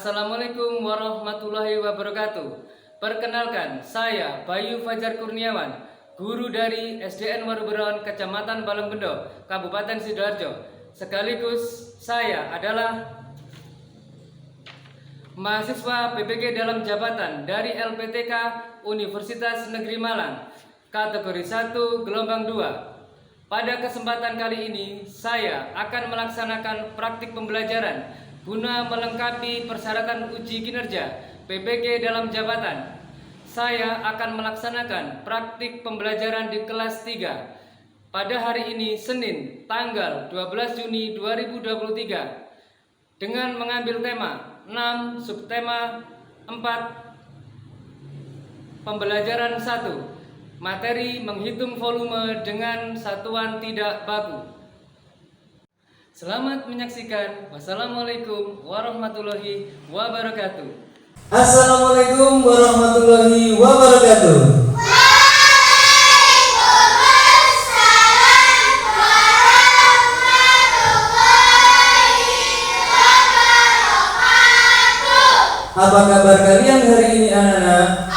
Assalamualaikum warahmatullahi wabarakatuh. Perkenalkan, saya Bayu Fajar Kurniawan, guru dari SDN Waruberon, Kecamatan Balengbendo, Kabupaten Sidoarjo. Sekaligus saya adalah mahasiswa PPG dalam jabatan dari LPTK Universitas Negeri Malang, kategori 1 gelombang 2. Pada kesempatan kali ini, saya akan melaksanakan praktik pembelajaran guna melengkapi persyaratan uji kinerja PPG dalam jabatan. Saya akan melaksanakan praktik pembelajaran di kelas 3 pada hari ini, Senin, tanggal 12 Juni 2023, dengan mengambil tema 6, subtema 4, pembelajaran 1, materi menghitung volume dengan satuan tidak baku. Selamat menyaksikan. Wassalamualaikum warahmatullahi wabarakatuh. Assalamualaikum warahmatullahi wabarakatuh. Apa kabar kalian hari ini, anak-anak?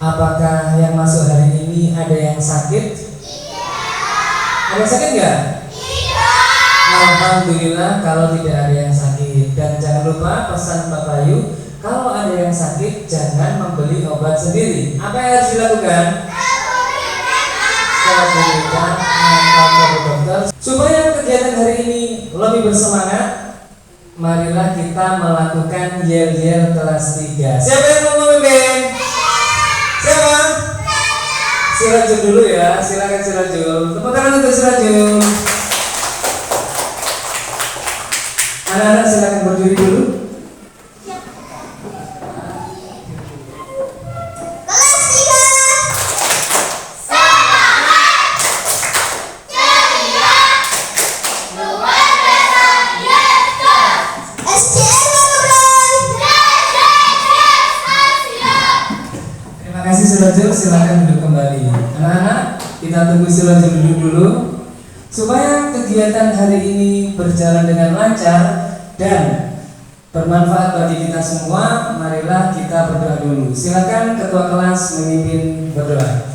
Apakah yang masuk hari ini ada yang sakit? Iya. Ada yang sakit nggak? Iya. Alhamdulillah kalau tidak ada yang sakit. Dan jangan lupa pesan Pak Bayu, kalau ada yang sakit jangan membeli obat sendiri. Apa yang harus dilakukan? Berikan atau ke dokter. Supaya kegiatan hari ini lebih bersemangat, marilah kita melakukan yel-yel kelas 3. Siapa yang mau memimpin? Siapa? Sirajul dulu ya, silakan Sirajul. Tepuk tangan untuk Sirajul. Anak-anak silakan berdiri dulu. Sirajul, silakan duduk kembali. Anak-anak, kita tunggu Sirajul duduk dulu. Supaya kegiatan hari ini berjalan dengan lancar dan bermanfaat bagi kita semua, marilah kita berdoa dulu. Silakan ketua kelas memimpin berdoa.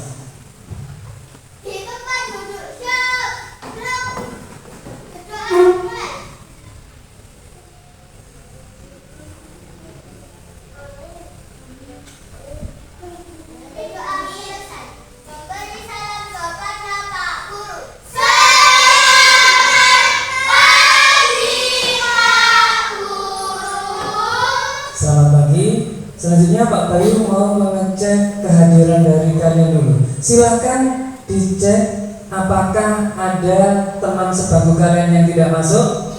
Selanjutnya Pak Bayu mau mengecek kehadiran dari kalian dulu. Silakan dicek apakah ada teman sebangku kalian yang tidak masuk?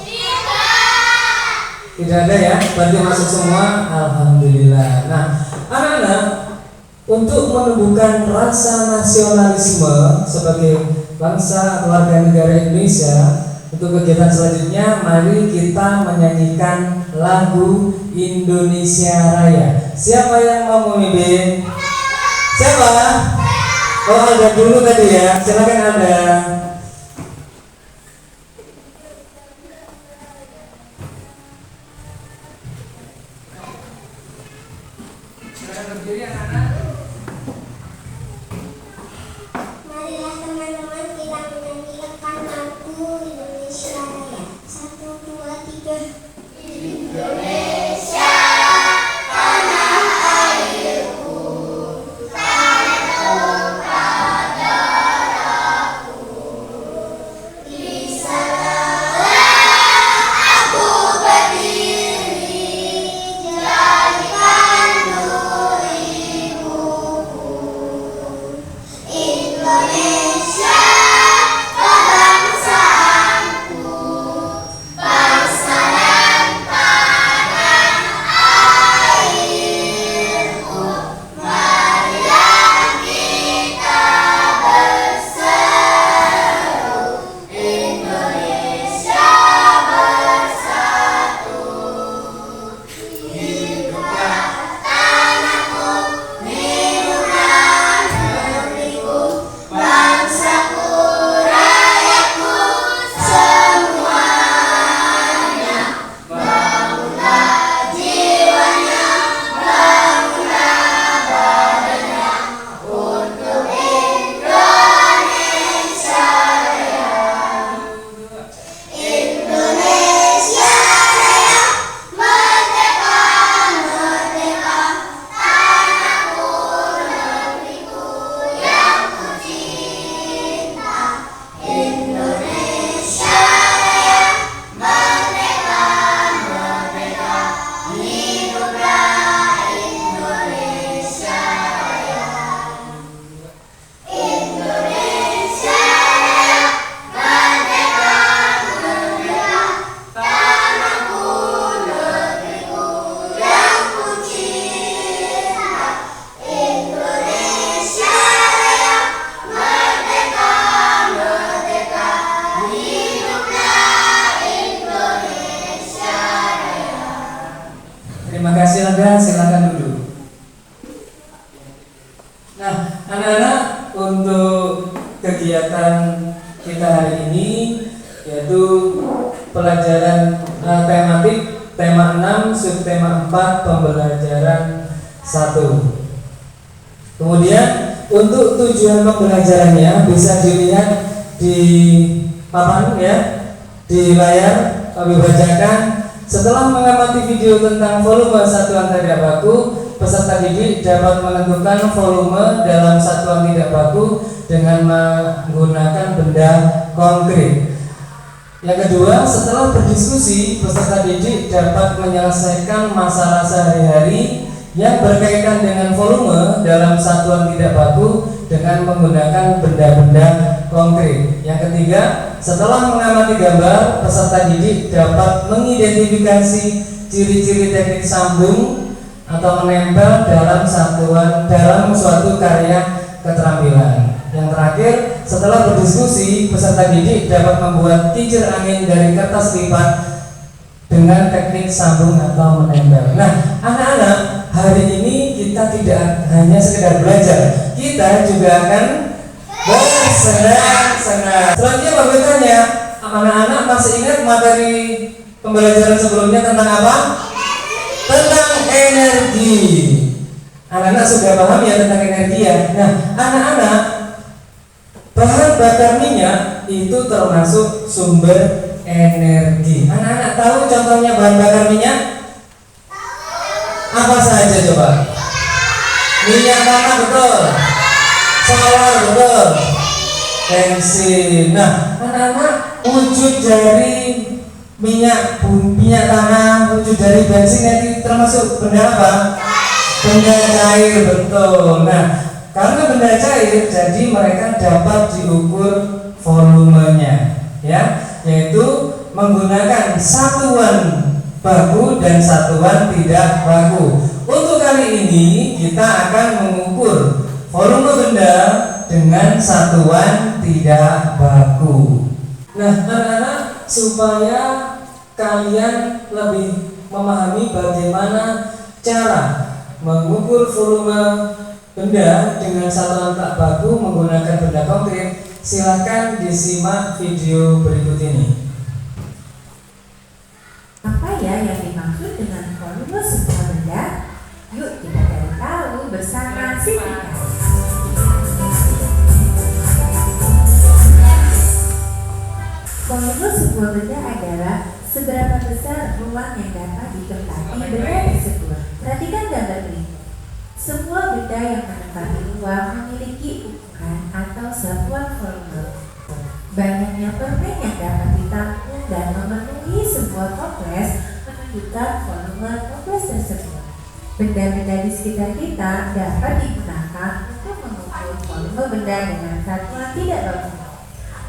Tidak ada ya, berarti masuk semua. Alhamdulillah. Nah, anak-anak, untuk menumbuhkan rasa nasionalisme sebagai bangsa atau warga negara Indonesia, untuk kegiatan selanjutnya, mari kita menyanyikan lagu Indonesia Raya. Siapa yang mau memimpin? Siapa? Oh, ada dulu tadi ya. Silakan Anda. Silakan berdiri anak-anak. Marilah teman-teman kita menyanyikan lagu Indonesia Raya. 1, 2, 3. Indonesia, tanah airku, tanah tumpah darahku. Di sanalah aku berdiri, jadikan durimu kegiatan kita hari ini, yaitu pelajaran tematik tema 6 subtema 4 pembelajaran 1. Kemudian untuk tujuan pembelajarannya bisa dilihat di papan ya, di layar kami bacakan. Setelah mengamati video tentang volume satuan tidak baku, peserta didik dapat menentukan volume dalam satuan tidak baku dengan menggunakan benda konkret. Yang kedua, setelah berdiskusi, peserta didik dapat menyelesaikan masalah sehari-hari yang berkaitan dengan volume dalam satuan tidak baku dengan menggunakan benda-benda konkret. Yang ketiga, setelah mengamati gambar, peserta didik dapat mengidentifikasi ciri-ciri teknik sambung atau menempel dalam suatu karya keterampilan. Yang terakhir, setelah berdiskusi, peserta didik dapat membuat kincir angin dari kertas lipat dengan teknik sambung atau menempel. Nah, anak-anak, hari ini kita tidak hanya sekedar belajar, kita juga akan bersenang-senang. Selanjutnya berikutnya, anak-anak masih ingat materi pembelajaran sebelumnya tentang apa? Tentang energi. Anak-anak sudah paham ya tentang energi ya. Nah, anak-anak, bahan bakar minyak itu termasuk sumber energi. Anak-anak tahu contohnya bahan bakar minyak? Apa saja coba? Minyak tanah betul, solar betul, bensin. Nah, anak-anak, wujud dari minyak tanah, wujud dari bensin itu termasuk benda apa? Benda cair, betul. Nah, karena benda cair, jadi mereka dapat diukur volumenya, ya, yaitu menggunakan satuan baku dan satuan tidak baku. Untuk kali ini kita akan mengukur volume benda dengan satuan tidak baku. Nah, anak-anak, supaya kalian lebih memahami bagaimana cara mengukur volume benda dengan satuan tak baku menggunakan benda konkret, silakan disimak video berikut ini. Apa ya yang dimaksud dengan volume sebuah benda? Yuk kita cari tahu bersama Sitika. Volume sebuah benda adalah seberapa besar ruang yang dapat ditempati benda tersebut. Perhatikan gambar ini. Semua benda yang menempati ruang memiliki ukuran atau satuan volume. Banyaknya permen yang dapat ditampung dan memenuhi sebuah toples menunjukkan volume toples tersebut. Benda-benda di sekitar kita dapat digunakan untuk mengukur volume benda dengan satuan tidak baku.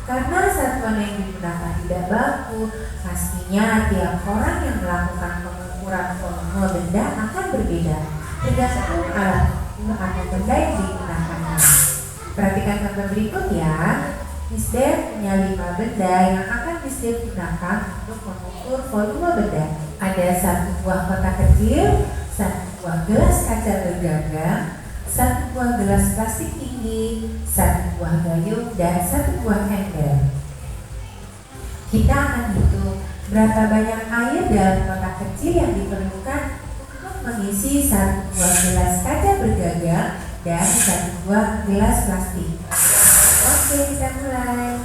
Karena satuan yang digunakan tidak baku, pastinya tiap orang yang melakukan pengukuran volume benda akan berbeda tergantung alat ukur atau benda yang digunakannya. Perhatikan gambar berikut ya. Miss Dev punya 5 benda yang akan Miss Dev gunakan untuk mengukur volume benda. Ada satu buah kotak kecil, satu buah gelas kaca bergagang, satu buah gelas plastik tinggi, satu buah gayung, dan satu buah ember. Kita akan hitung berapa banyak air dalam kotak kecil yang diperlukan untuk mengisi satu buah gelas kaca bergagang dan satu buah gelas plastik. Oke, kita mulai.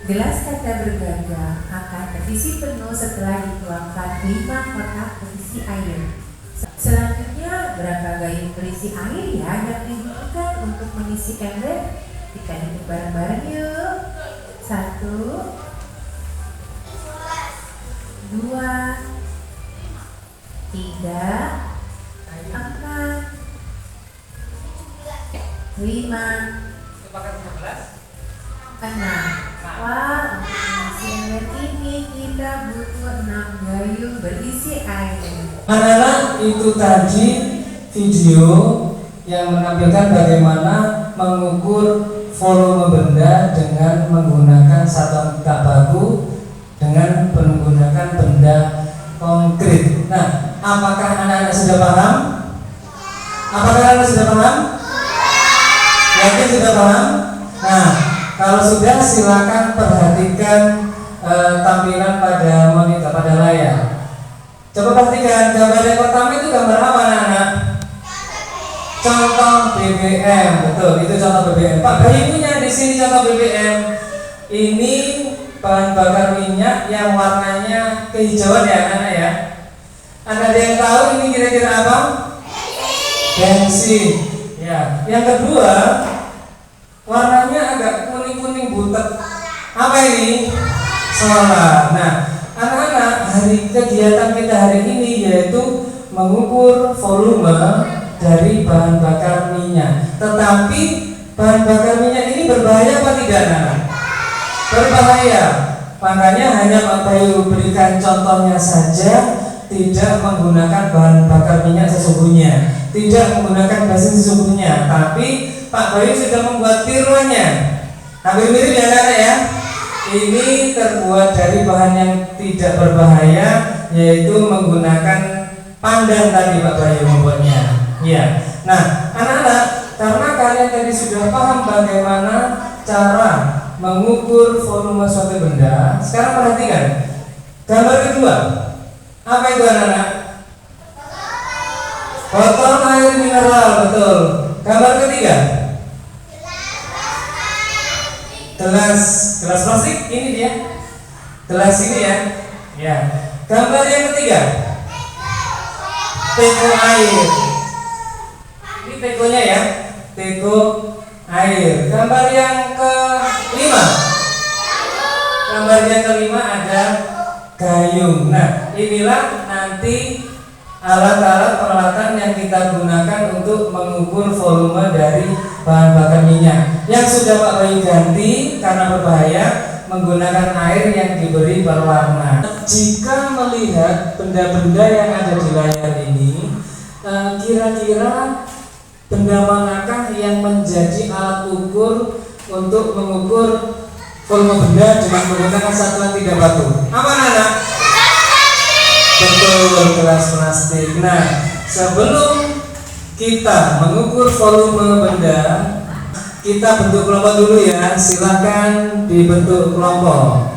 Gelas kaca bergagang akan terisi penuh setelah dituangkan 5 kotak berisi air. Selanjutnya, berapa gayung berisi air ya yang dibutuhkan untuk mengisi ember? Kita hitung bareng-bareng yuk. 1, 2, 3, 4, 5, 6. Wah, untuk mengisi ember ini kita butuh 6 gayung berisi air. Anak-anak, itu tadi video yang menampilkan bagaimana mengukur volume benda dengan menggunakan satuan tak baku sudah paham? Apakah anak-anak sudah paham? Yakin sudah paham? Nah, kalau sudah silakan perhatikan tampilan pada monitor, pada layar. Coba perhatikan gambar yang pertama itu gambar apa anak-anak? Contoh BBM, betul, itu contoh BBM. Pak Bayi punya di sini contoh BBM. Ini bahan bakar minyak yang warnanya kehijauan ya anak-anak ya. Anda ada yang tahu ini kira-kira apa? Bensin. Ya. Yang kedua, warnanya agak kuning-kuning butek. Apa ini? Solar. Nah, anak-anak, hari kegiatan kita hari ini yaitu mengukur volume dari bahan bakar minyak. Tetapi bahan bakar minyak ini berbahaya apa tidak, anak? Berbahaya. Makanya hanya Pak Bayu berikan contohnya saja, tidak menggunakan bahan bakar minyak sesungguhnya, tidak menggunakan bensin sesungguhnya. Tapi Pak Bayu sudah membuat tiruannya. Hampir mirip ya anak ya. Ini terbuat dari bahan yang tidak berbahaya, yaitu menggunakan pandan tadi Pak Bayu membuatnya. Ya. Nah, anak-anak, karena kalian tadi sudah paham bagaimana cara mengukur volume suatu benda, sekarang perhatikan gambar kedua. Apa itu anak-anak? Botol air mineral, betul. Gambar ketiga, gelas plastik, ini dia. Gelas ini ya. Ya. Gambar yang ketiga, teko air. Ini tekonya ya, teko air. Gambar yang kelima, ada gayung. Nah, inilah nanti alat-alat peralatan yang kita gunakan untuk mengukur volume dari bahan bakar minyak. Yang sudah Pak Bayu ganti karena berbahaya menggunakan air yang diberi berwarna. Jika melihat benda-benda yang ada di layar ini, kira-kira benda manakah yang menjadi alat ukur untuk mengukur volume benda dengan menggunakan satuan tidak batu? Apa anak? Betul, gelas plastik. Nah, sebelum kita mengukur volume benda, kita bentuk kelompok dulu ya. Silakan dibentuk kelompok.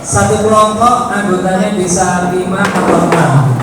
Satu kelompok anggotanya bisa 5 atau 6.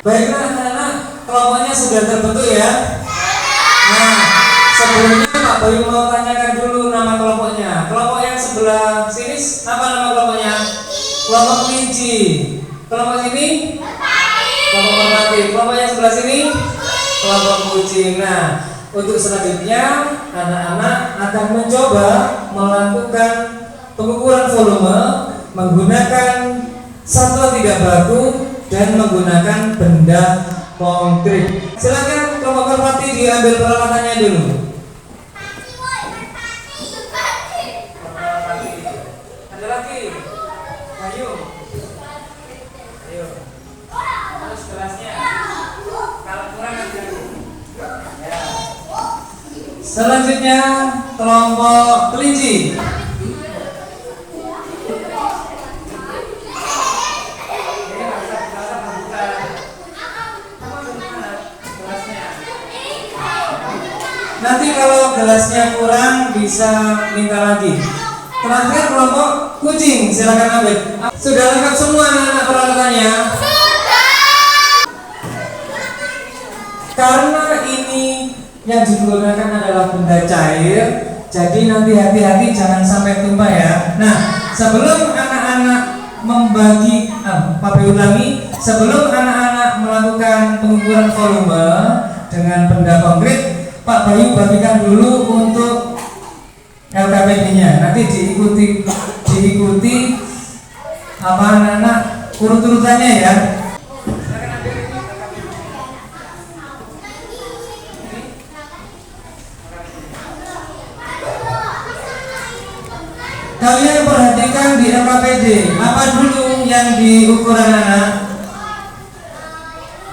Baiklah anak-anak, kelompoknya sudah terbentuk ya. Nah, sebelumnya Pak Bayu mau tanyakan dulu nama kelompoknya. Kelompok yang sebelah sini apa nama kelompoknya? Kelompok kelinci. Kelompok ini? Kelompok merpati. Kelompok yang sebelah sini? Kelompok kucing. Nah, untuk selanjutnya anak-anak akan mencoba melakukan pengukuran volume menggunakan satuan tidak baku dan menggunakan benda konkret. Silakan kelompok merpati diambil peralatannya dulu. Ada lagi? Ayo. Terus gelasnya. Kalau kurang aja. Ya. Selanjutnya kelompok kelinci. Nanti kalau gelasnya kurang bisa minta lagi. Terakhir kelompok kucing, silakan ambil. Sudah lengkap semua anak-anak peralatannya? Sudah. Karena ini yang digunakan adalah benda cair, jadi nanti hati-hati jangan sampai tumpah ya. Nah, sebelum anak-anak membagi, Pak ulangi, sebelum anak-anak melakukan pengukuran volume dengan benda konkret, Pak Bayu bagikan dulu untuk LKPD-nya. Nanti diikuti di diikuti apa anak-anak urut-urutannya ya. Kalian perhatikan di LKPD, apa dulu yang diukur anak-anak?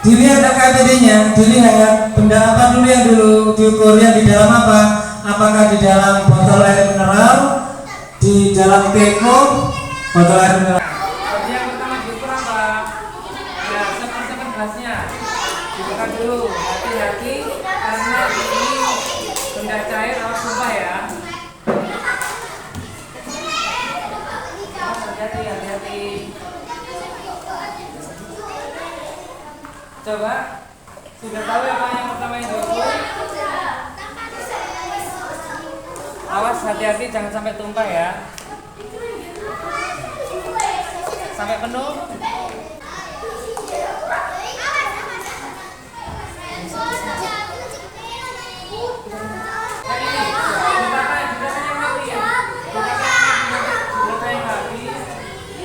Dilihat LKPD-nya, dilihat benda apa dulu yang dulu diukurnya di dalam apa? Apakah di dalam botol air mineral, di dalam teko, botol air mineral? Yang pertama diukur apa? Ya, seperti gelasnya. Dibuka dulu, hati-hati karena ini benda cair awas tumpah ya. Hati-hati. Coba, sudah tahu apa yang pertama yang diukur? Awas hati-hati jangan sampai tumpah ya. Sampai penuh.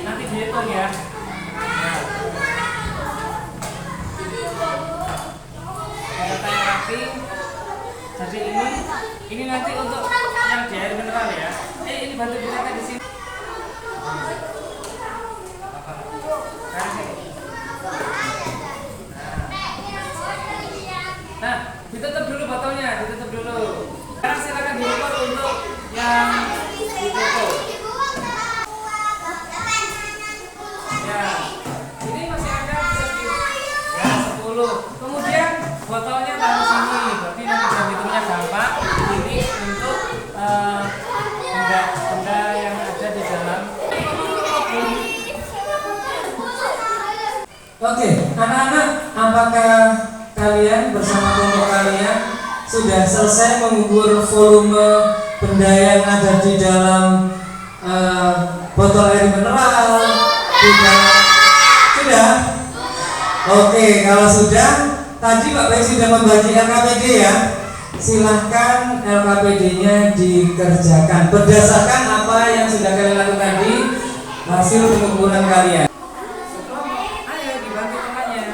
Nanti dihitung ya. Datanya rapi. Jadi ini nanti untuk yang di air mineral ya. Ini batu biletnya di sini. Nah, ditutup dulu botolnya, ditutup dulu. Sekarang silakan diukur untuk yang ditutup. Ya, ini masih ada ya 10. Kemudian botolnya taruh sini, berarti nanti jam hitungnya gampang. Ini untuk benda yang ada di dalam. Oke, anak-anak, apakah kalian bersama kelompok kalian sudah selesai mengukur volume benda yang ada di dalam botol air mineral? Sudah? Oke, kalau sudah, tadi Pak Baik sudah membagi LKPD ya. Silahkan LKPD-nya dikerjakan berdasarkan apa yang sudah kalian lakukan di hasil pengukuran kalian. Ayo dibantu temannya.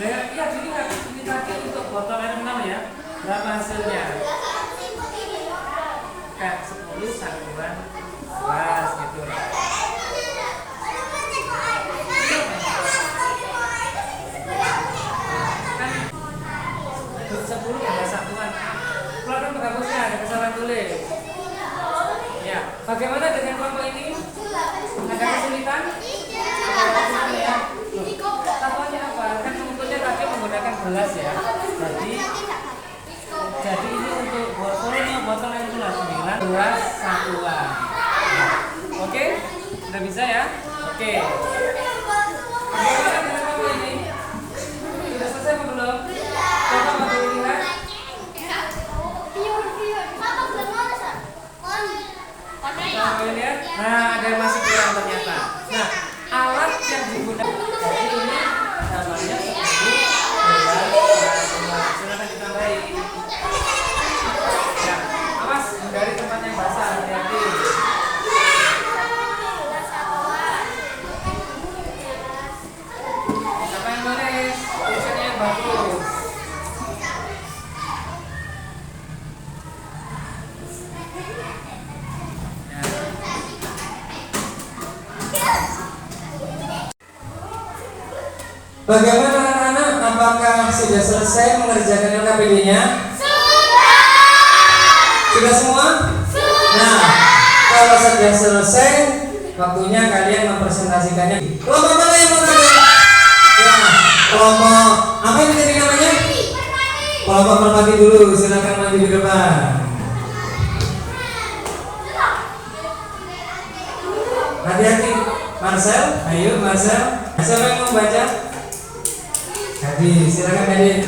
Ya dilihat ini tadi untuk botol air mineral ya. Berapa hasilnya? Kayak 10 satuan 11 gitu. Keluarkan penghapusnya, ada kesalahan tulis. Ya, bagaimana dengan kelompok ini? Ada kesulitan? Ada kesulitan ya? Satuannya apa? Kan mengukurnya tadi menggunakan gelas ya. Jadi ini untuk volume botol yang itu 9 satuan. Oke? Sudah bisa ya? Oke. Bagaimana dengan kelompok ini? Sudah selesai apa belum? Coba mau dilihat. Nah, ada yang masih kurang ternyata. Nah, alat yang digunakan jadi ini namanya 10 silakan ditambahi. Ya, awas hindari tempat yang basah, hati-hati. Siapa yang nulis? Tulisannya yang bagus. Bagaimana anak-anak? Apakah sudah selesai mengerjakan LKPD-nya? Sudah semua? Nah, kalau sudah selesai, waktunya kalian mempresentasikannya. Kelompok mana yang mau tanya? Ya, kelompok apa ini tadi namanya? Kelompok merpati dulu, silakan maju di depan. Hati-hati, Marcel, ayo Marcel. Siapa yang mau baca? Hadi, silakan Hadi.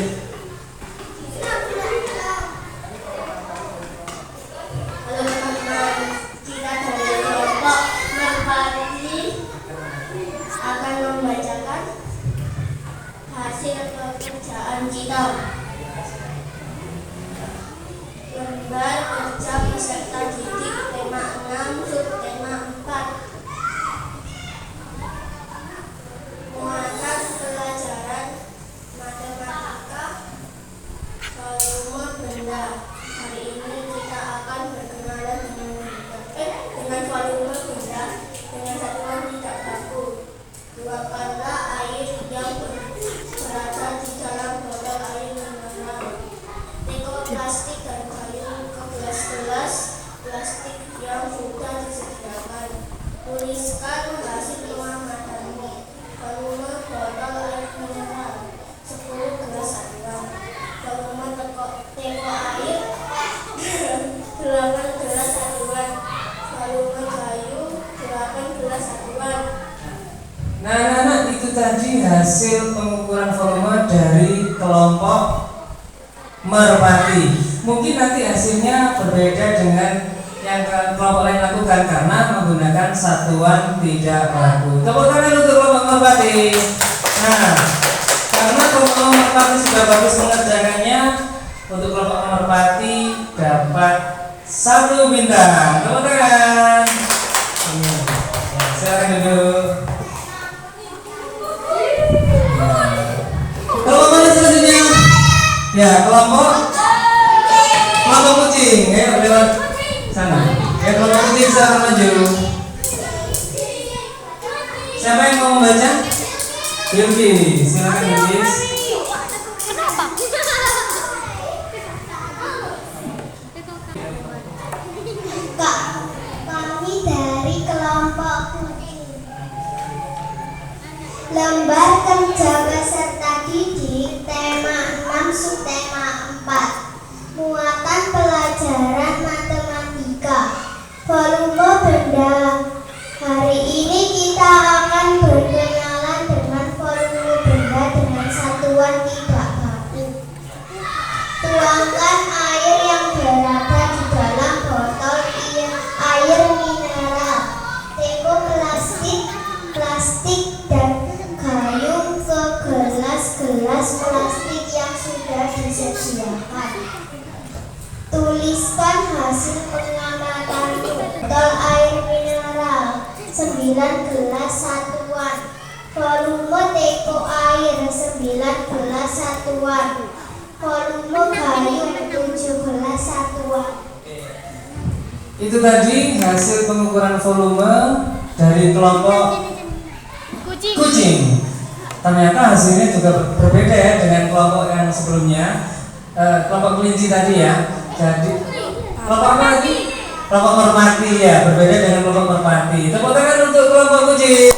Halo teman-teman, kita dari kelompok merpati akan membacakan hasil pekerjaan kita. Lembar kerja peserta didik tema 6 subtema hasil pengukuran volume dari kelompok Merpati. Mungkin nanti hasilnya berbeda dengan yang kelompok lain lakukan karena menggunakan satuan tidak baku. Tepuk tangan untuk kelompok Merpati. Nah, karena kelompok Merpati sudah bagus mengerjakannya, untuk kelompok Merpati dapat 1 bintang. Tepuk tangan. Silakan duduk. Kelompok mana selanjutnya? Ya, kelompok kucing. Ayo lewat sana. Ya, kelompok kucing silakan maju. Siapa yang mau membaca? Bilkis, silakan Bilkis. Kak, kami dari kelompok kucing. Lembar kerja peserta didik tema 6 subtema 4. Muatan pelajaran matematika. Volume benda. Hari ini kita akan berkenalan dengan volume benda dengan satuan tidak baku. Tuangkan air yang berada di dalam botol air mineral, teko plastik dan gayung ke gelas-gelas plastik yang sudah disediakan. Tuliskan hasil pengamatanmu. Botol air mineral 9 gelas satuan. Volume teko air 9 gelas satuan. Volume gayung 7 gelas satuan. Itu tadi hasil pengukuran volume dari kelompok kucing. Ternyata hasilnya juga berbeda ya dengan kelompok yang sebelumnya. Kelompok kelinci tadi ya. Jadi kelompok apa lagi? Kelompok Merpati ya, berbeda dengan kelompok Merpati. Tepuk tangan untuk kelompok kucing.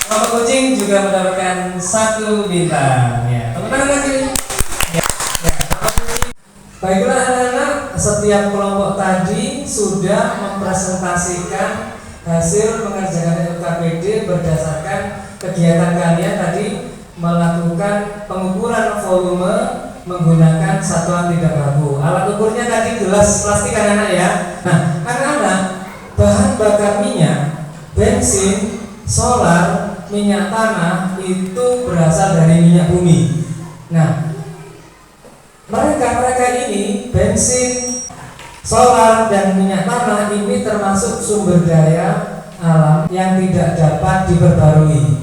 Kelompok kucing juga mendapatkan 1 bintang. Ya, tepuk tangan lagi. Ya. Baiklah anak-anak, setiap kelompok tadi sudah mempresentasikan hasil mengerjakan LKPD berdasarkan kegiatan kalian tadi melakukan pengukuran volume menggunakan satuan tidak baku. Alat ukurnya tadi gelas plastik anak-anak ya. Nah, anak-anak, bahan bakar minyak, bensin, solar, minyak tanah itu berasal dari minyak bumi. Nah, mereka ini bensin, solar dan minyak tanah ini termasuk sumber daya alam yang tidak dapat diperbarui.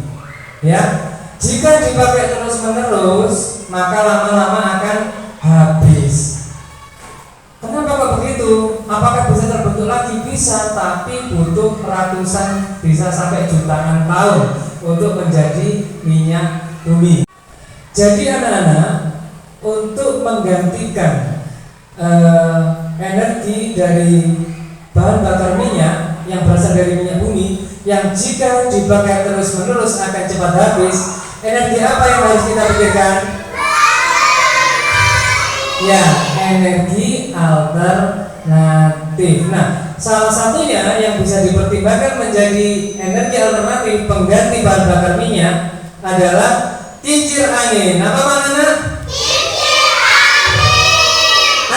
Ya, jika dipakai terus-menerus, maka lama-lama akan habis. Kenapa kok begitu? Apakah bisa terbentuk lagi? Bisa, tapi butuh ratusan, bisa sampai jutaan tahun untuk menjadi minyak bumi. Jadi anak-anak, untuk menggantikan energi dari bahan bakar minyak yang berasal dari minyak bumi, yang jika dipakai terus-menerus akan cepat habis, energi apa yang harus kita pikirkan? Ya, energi alternatif. Nah, salah satunya yang bisa dipertimbangkan menjadi energi alternatif pengganti bahan bakar minyak adalah kincir angin. Apa maknanya?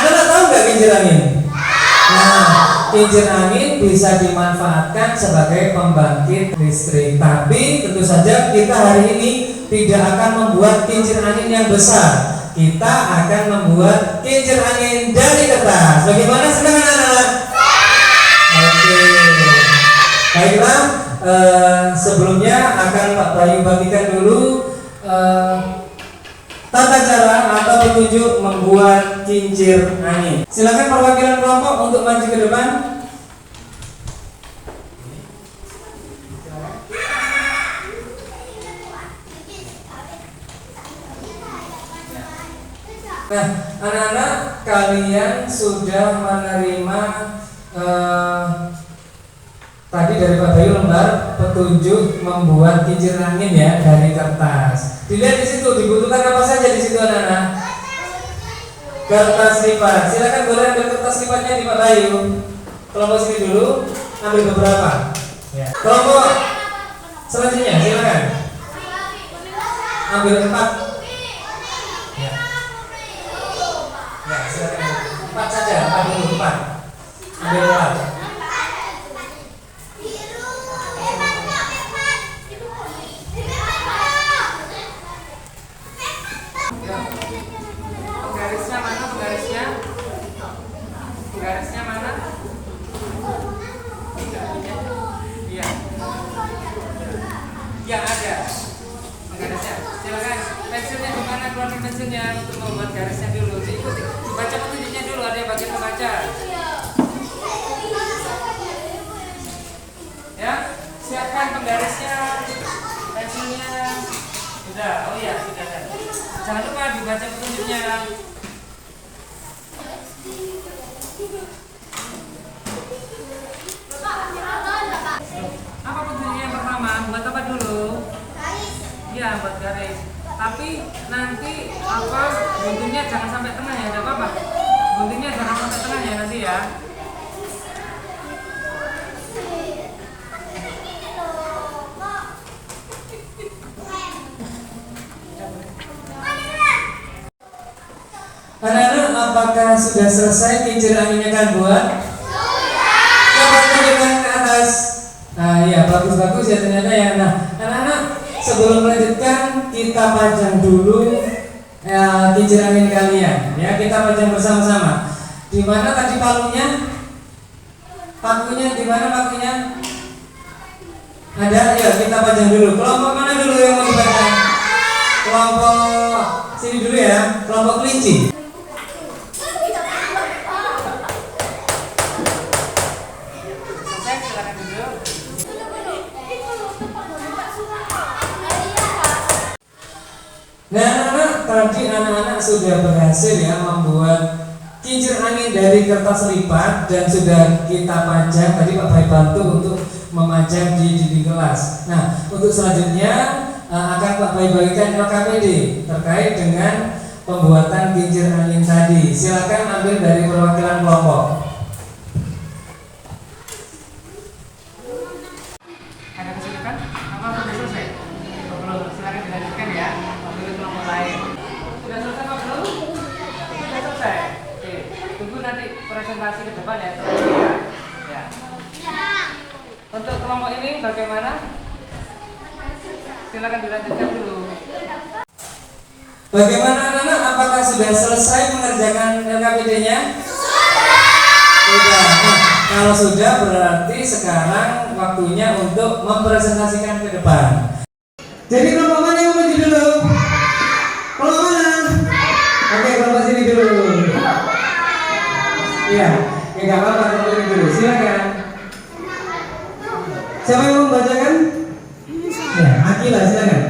Anda tahu nggak kincir angin? Nah, kincir angin bisa dimanfaatkan sebagai pembangkit listrik. Tapi tentu saja kita hari ini tidak akan membuat kincir angin yang besar. Kita akan membuat kincir angin dari kertas. Bagaimana, senang anak-anak? Oke. Baiklah, sebelumnya akan Pak Bayu bagikan dulu tata cara atau petunjuk membuat kincir angin. Silakan perwakilan kelompok untuk maju ke depan. Nah, anak-anak, kalian sudah menerima tadi dari Pak Bayu lembar petunjuk membuat kincir angin ya dari kertas. Dilihat di situ dibutuhkan apa saja di situ anak-anak? Kertas lipat. Silakan boleh ambil kertas lipatnya di Pak Bayu. Kelompok sini dulu, ambil beberapa. Ya. Kelompok Selanjutnya silakan. Ambil 4. Ya. Ya, silakan. 4 saja, 4 dulu, 4. Ambil 4. Penggarisnya mana penggarisnya? Penggarisnya mana? Iya. Ya ada. Penggarisnya. Silakan. Pensilnya di mana? Keluarin pensilnya untuk membuat garisnya dulu. Diikuti. Dibaca petunjuknya dulu. Ada yang bagian membaca. Ya. Siapkan penggarisnya. Pensilnya. Sudah. Oh iya, sudah. Jangan lupa dibaca petunjuknya. Apa petunjuknya yang pertama? Buat apa dulu? Iya, buat garis. Tapi nanti apa guntingnya jangan sampai tengah ya, enggak apa-apa. Guntingnya jangan sampai tengah ya nanti ya. Anak-anak, apakah sudah selesai kincir anginnya kan buat? Coba tunjukkan ke atas. Nah, ya bagus-bagus ya ternyata ya. Nah, anak-anak, sebelum melanjutkan kita pajang dulu kincir angin kalian. Ya, kita pajang bersama-sama. Di mana tadi palunya? Pakunya di mana pakunya? Ada? Ya, kita pajang dulu. Kelompok mana dulu yang mau dipajang? Kelompok sini dulu ya. Kelompok kelinci. Nah, anak-anak, tadi anak-anak sudah berhasil ya membuat kincir angin dari kertas lipat dan sudah kita pajang. Tadi Pak Bayi bantu untuk memajang di dinding kelas. Nah, untuk selanjutnya akan Pak Bayi bagikan LKPD terkait dengan pembuatan kincir angin tadi. Silakan ambil dari perwakilan kelompok. Ada kesulitan? Apa sudah selesai? Belum, silakan dilanjutkan ya. Ambil kelompok lain. Sudah selesai apa belum? Sudah selesai. Oke, tunggu nanti presentasi ke depan ya. Ya. Untuk kelompok ini bagaimana? Silakan dilanjutkan dulu. Bagaimana anak-anak? Apakah sudah selesai mengerjakan LKPD-nya? Sudah. Nah, kalau sudah berarti sekarang waktunya untuk mempresentasikan ke depan. Jadi kelompok mana yang maju dulu? Kelompok mana? Oke, kelompok sini dulu. Iya, ya nggak apa-apa, kelompok ini dulu. Silakan. Siapa yang mau membacakan? Ya, Akila, silakan.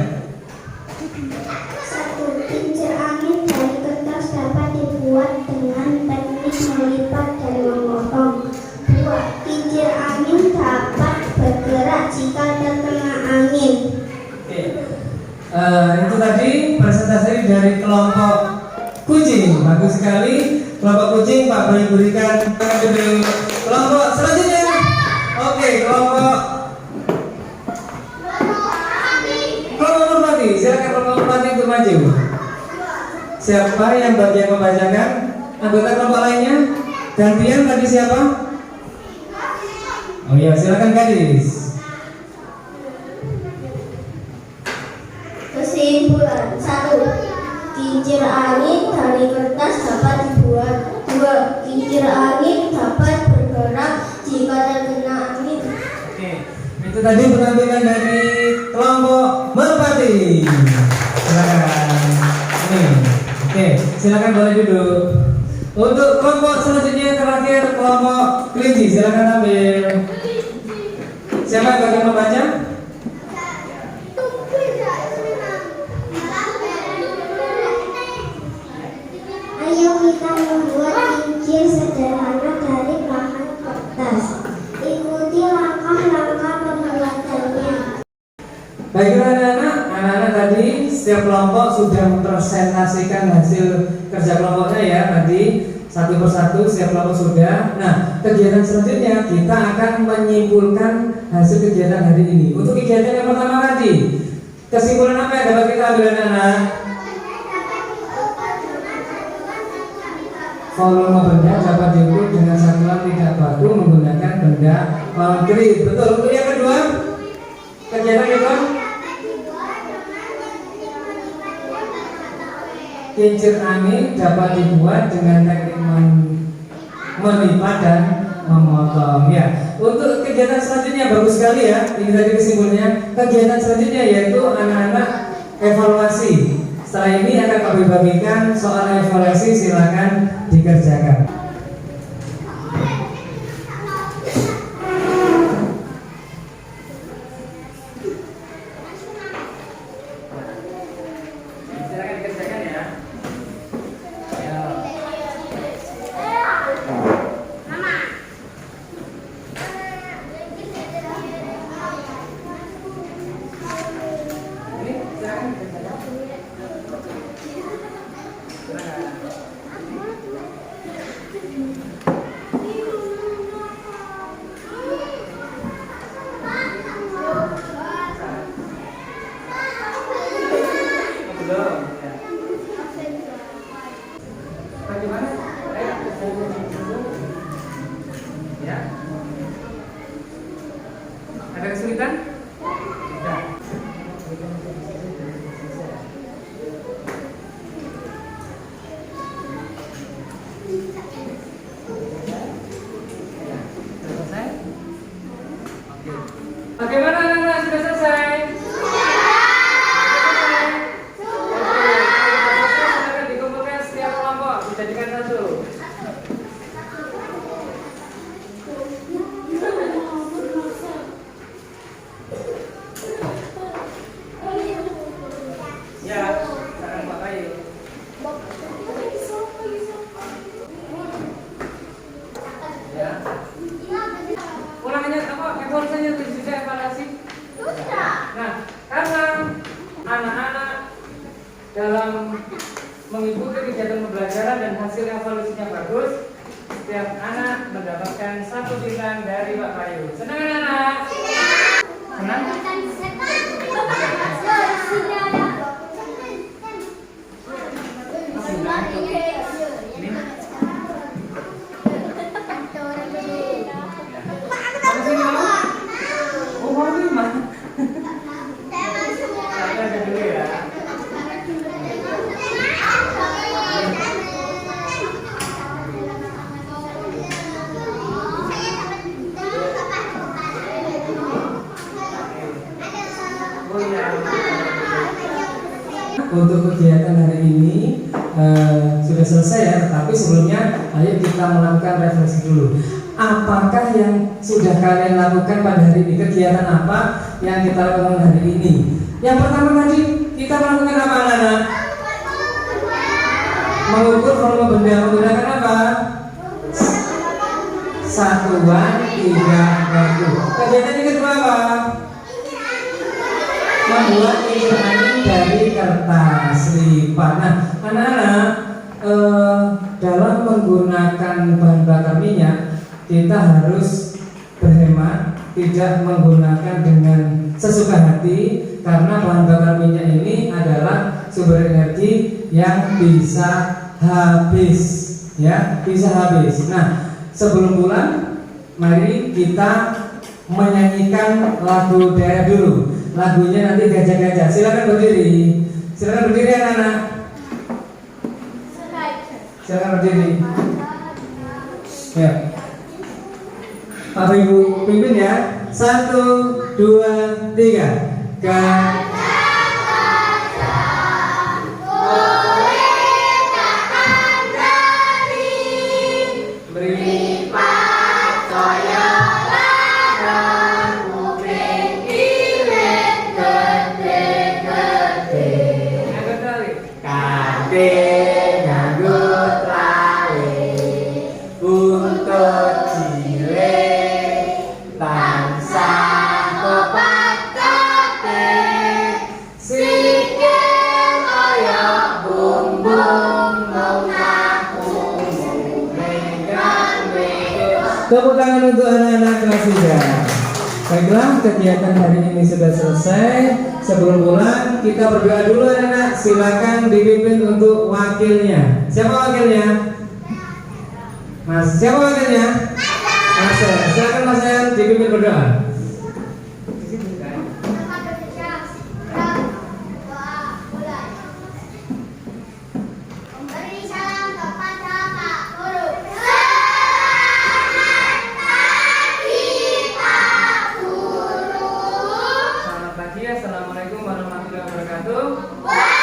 Kincir angin dari kertas dapat dibuat dengan teknik melipat dan memotong. 2. Kincir angin dapat bergerak jika terkena angin. Oke. Itu tadi presentasi dari kelompok kucing. Bagus sekali. Kelompok kucing Pak Bayi berikan dulu. Kelompok selanjutnya. Oke, kelompok Nurmati. Silakan kelompok Nurmati untuk maju. Siapa yang bagian membacakan? Anggota kelompok lainnya? Gantian tadi siapa? Oh iya, silakan gadis. Kesimpulan 1. Kincir angin dari kertas dapat dibuat. 2. Kincir angin dapat bergerak jika terkena angin. Oke, itu tadi penampilan dari kelompok Merpati. Silakan. Ini. Oke, silakan boleh duduk. Untuk kelompok selanjutnya terakhir kelompok kelinci, silakan ambil. Siapa yang akan membaca? Ayo kita membuat kincir sederhana dari bahan kertas. Ikuti langkah-langkah pembuatannya. Baiklah anak-anak tadi setiap kelompok sudah mempresentasikan hasil kerja kelompoknya ya tadi satu persatu setiap kelompok sudah. Nah, kegiatan selanjutnya kita akan menyimpulkan hasil kegiatan hari ini. Untuk kegiatan yang pertama tadi, kesimpulan apa yang dapat kita ambil anak-anak? Volume benda dapat diukur dengan satuan tidak baku menggunakan benda konkret. Betul. Untuk yang kedua, kegiatan kedua, kincir angin dapat dibuat dengan teknik melipat dan memotong. Ya, untuk kegiatan selanjutnya bagus sekali ya. Ini tadi kesimpulannya. Kegiatan selanjutnya yaitu anak-anak evaluasi. Setelah ini akan kami bagikan soal evaluasi, silakan dikerjakan. Silakan dikerjakan ya. Ini silakan dikerjakan. Belum. Bagaimana? Ya. Ada kesulitan? Tidak. Selesai? Oke. Bagaimana anak-anak, sudah selesai? Silakan dikumpulkan setiap kelompok, dijadikan satu. Ya, sekarang Pak Bayu. Ya. Ulangannya apa? Evaluasinya sudah evaluasi? Sudah. Nah, karena anak-anak dalam mengikuti kegiatan pembelajaran dan hasil evaluasinya bagus, setiap anak mendapatkan 1 bintang dari Pak Bayu. Senang anak-anak? Senang? Ini? Kamu sini mau? Oh, mau 5? Saya ada dulu ya. Oh iya. Untuk kegiatan hari ini sudah selesai ya, tetapi sebelumnya ayo kita melakukan refleksi dulu. Apakah yang sudah kalian lakukan pada hari ini? Kegiatan apa yang kita lakukan hari ini? Yang pertama tadi kita melakukan apa anak-anak? Mengukur volume benda menggunakan apa? Satuan tidak baku. Kegiatan yang kedua apa? Membuat kincir angin dari kertas lipat. Nah, anak-anak dalam menggunakan bahan bakar minyak kita harus berhemat, tidak menggunakan dengan sesuka hati, karena bahan bakar minyak ini adalah sumber energi yang bisa habis, ya, bisa habis. Nah, sebelum pulang, mari kita menyanyikan lagu daerah dulu. Lagunya nanti Gajah-Gajah. Silakan berdiri. Silakan berdiri anak-anak. Silakan berdiri. Ya. Bapak Ibu pimpin ya. 1, 2, 3. Tepuk tangan untuk anak-anak kelas 3. Baiklah, kegiatan hari ini sudah selesai. Sebelum pulang, kita berdoa dulu anak-anak. Silakan dipimpin untuk wakilnya. Siapa wakilnya? Mas, siapa wakilnya? Mas, silakan Mas Yan dipimpin berdoa. Assalamualaikum warahmatullahi wabarakatuh.